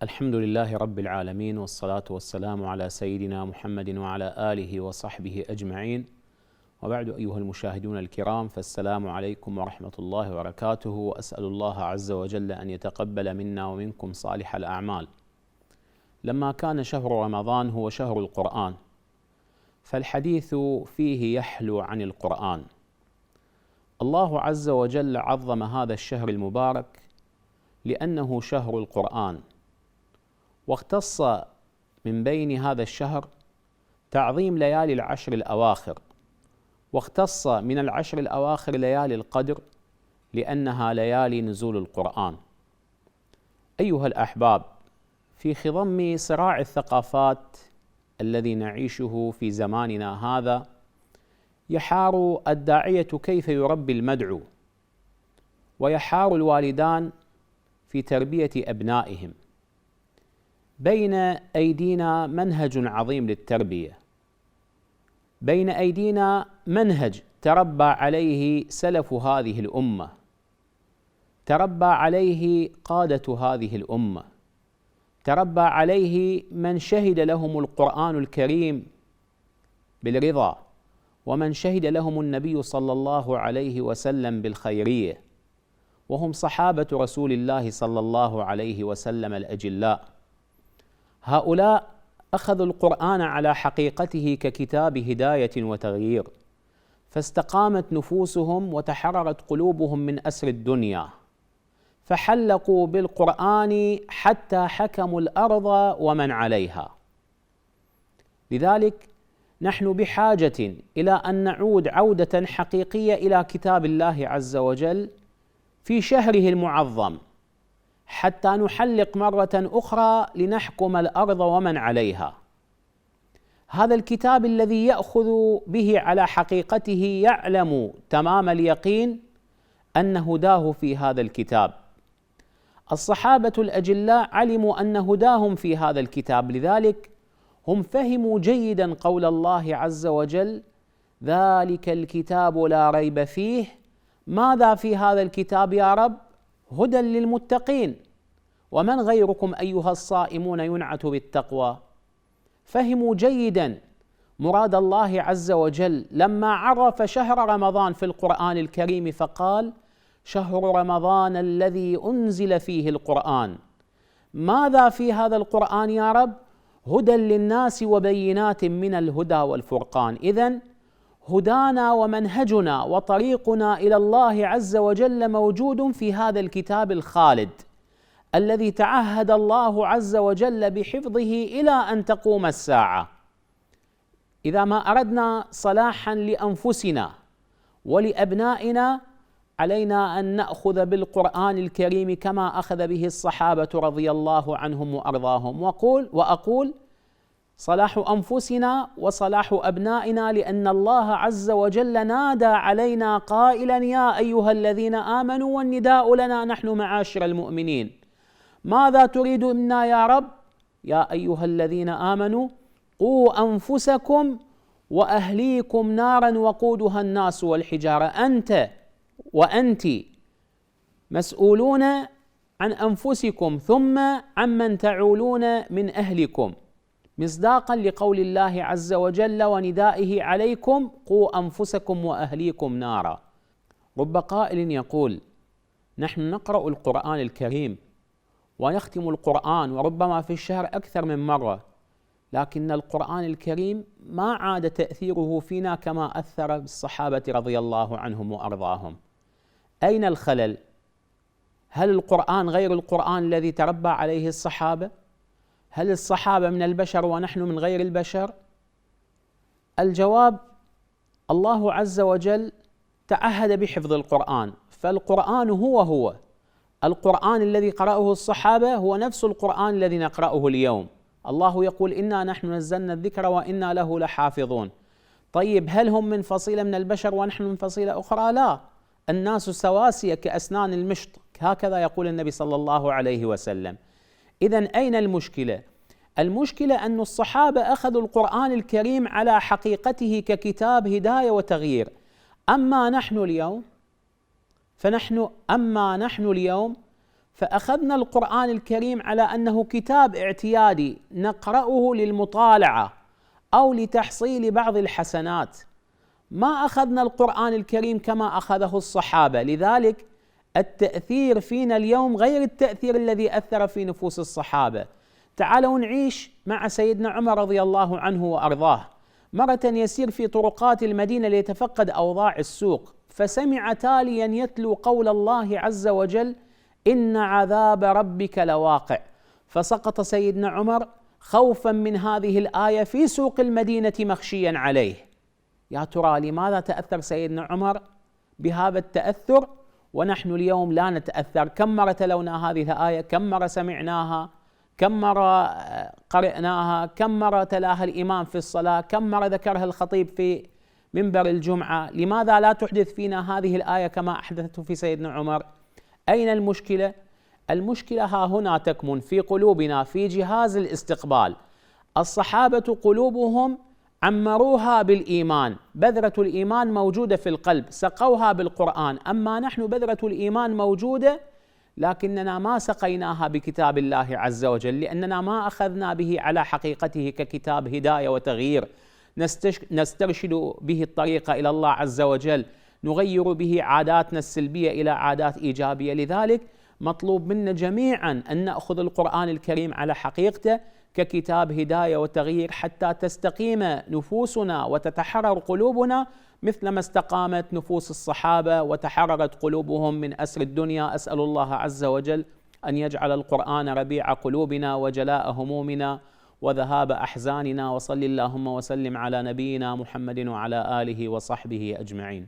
الحمد لله رب العالمين، والصلاة والسلام على سيدنا محمد وعلى آله وصحبه أجمعين، وبعد. أيها المشاهدون الكرام، فالسلام عليكم ورحمة الله وبركاته، وأسأل الله عز وجل أن يتقبل منا ومنكم صالح الأعمال. لما كان شهر رمضان هو شهر القرآن، فالحديث فيه يحلو عن القرآن. الله عز وجل عظم هذا الشهر المبارك لأنه شهر القرآن، واختص من بين هذا الشهر تعظيم ليالي العشر الأواخر، واختص من العشر الأواخر ليالي القدر لأنها ليالي نزول القرآن. أيها الأحباب، في خضم صراع الثقافات الذي نعيشه في زماننا هذا، يحار الداعية كيف يربي المدعو، ويحار الوالدان في تربية أبنائهم. بين أيدينا منهج عظيم للتربية، بين أيدينا منهج تربى عليه سلف هذه الأمة، تربى عليه قادة هذه الأمة، تربى عليه من شهد لهم القرآن الكريم بالرضا، ومن شهد لهم النبي صلى الله عليه وسلم بالخيرية، وهم صحابة رسول الله صلى الله عليه وسلم الأجلاء. هؤلاء أخذوا القرآن على حقيقته ككتاب هداية وتغيير، فاستقامت نفوسهم وتحررت قلوبهم من أسر الدنيا، فحلقوا بالقرآن حتى حكموا الأرض ومن عليها. لذلك نحن بحاجة إلى أن نعود عودة حقيقية إلى كتاب الله عز وجل في شهره المعظم، حتى نحلق مرة أخرى لنحكم الأرض ومن عليها. هذا الكتاب الذي يأخذ به على حقيقته يعلم تمام اليقين أن هداه في هذا الكتاب. الصحابة الأجلاء علموا أن هداهم في هذا الكتاب، لذلك هم فهموا جيدا قول الله عز وجل: ذلك الكتاب لا ريب فيه. ماذا في هذا الكتاب يا رب؟ هدى للمتقين. ومن غيركم أيها الصائمون ينعت بالتقوى. فهموا جيدا مراد الله عز وجل لما عرف شهر رمضان في القرآن الكريم فقال: شهر رمضان الذي أنزل فيه القرآن. ماذا في هذا القرآن يا رب؟ هدى للناس وبينات من الهدى والفرقان. إذن هدانا ومنهجنا وطريقنا إلى الله عز وجل موجود في هذا الكتاب الخالد الذي تعهد الله عز وجل بحفظه إلى أن تقوم الساعة. إذا ما أردنا صلاحا لأنفسنا ولأبنائنا، علينا أن نأخذ بالقرآن الكريم كما أخذ به الصحابة رضي الله عنهم وأرضاهم. وأقول صلاح أنفسنا وصلاح أبنائنا، لأن الله عز وجل نادى علينا قائلا: يا أيها الذين آمنوا، والنداء لنا نحن معاشر المؤمنين. ماذا تريد منا يا رب؟ يا أيها الذين آمنوا قوا أنفسكم وأهليكم نارا وقودها الناس والحجارة. أنت وأنت مسؤولون عن أنفسكم ثم عمن تعولون من أهلكم، مصداقا لقول الله عز وجل وندائه عليكم: قوا أنفسكم وأهليكم نارا. رب قائل يقول: نحن نقرأ القرآن الكريم ونختم القرآن، وربما في الشهر أكثر من مرة، لكن القرآن الكريم ما عاد تأثيره فينا كما أثر بالصحابة رضي الله عنهم وأرضاهم. أين الخلل؟ هل القرآن غير القرآن الذي تربى عليه الصحابة؟ هل الصحابة من البشر ونحن من غير البشر؟ الجواب: الله عز وجل تعهد بحفظ القرآن، فالقرآن هو القرآن الذي قرأه الصحابة هو نفس القرآن الذي نقرأه اليوم. الله يقول: إنا نحن نزلنا الذكر وإنا له لحافظون. طيب، هل هم من فصيلة من البشر ونحن من فصيلة أخرى؟ لا، الناس سواسية كأسنان المشط، هكذا يقول النبي صلى الله عليه وسلم. إذن أين المشكلة؟ المشكلة أن الصحابة أخذوا القرآن الكريم على حقيقته ككتاب هداية وتغيير. أما نحن اليوم فأخذنا القرآن الكريم على أنه كتاب اعتيادي نقرأه للمطالعة أو لتحصيل بعض الحسنات، ما أخذنا القرآن الكريم كما أخذه الصحابة. لذلك التأثير فينا اليوم غير التأثير الذي أثر في نفوس الصحابة. تعالوا نعيش مع سيدنا عمر رضي الله عنه وأرضاه. مرة يسير في طرقات المدينة ليتفقد أوضاع السوق، فسمع تاليا يتلو قول الله عز وجل: إن عذاب ربك لواقع. فسقط سيدنا عمر خوفا من هذه الآية في سوق المدينة مخشيا عليه. يا ترى لماذا تأثر سيدنا عمر بهذا التأثر ونحن اليوم لا نتأثر؟ كم مرة تلونا هذه الآية؟ كم مرة سمعناها؟ كم مرة قرأناها؟ كم مرة تلاها الإمام في الصلاة؟ كم مرة ذكرها الخطيب في منبر الجمعة؟ لماذا لا تحدث فينا هذه الآية كما أحدثته في سيدنا عمر؟ أين المشكلة؟ المشكلة ها هنا تكمن في قلوبنا، في جهاز الاستقبال. الصحابة قلوبهم عمروها بالإيمان، بذرة الإيمان موجودة في القلب، سقوها بالقرآن. أما نحن بذرة الإيمان موجودة لكننا ما سقيناها بكتاب الله عز وجل، لأننا ما أخذنا به على حقيقته ككتاب هداية وتغيير نسترشد به الطريق إلى الله عز وجل، نغير به عاداتنا السلبية إلى عادات إيجابية. لذلك مطلوب منا جميعا أن نأخذ القرآن الكريم على حقيقته ككتاب هداية وتغيير، حتى تستقيم نفوسنا وتتحرر قلوبنا مثل ما استقامت نفوس الصحابة وتحررت قلوبهم من أسر الدنيا. أسأل الله عز وجل أن يجعل القرآن ربيع قلوبنا وجلاء همومنا وذهاب أحزاننا. وصل اللهم وسلم على نبينا محمد وعلى آله وصحبه أجمعين.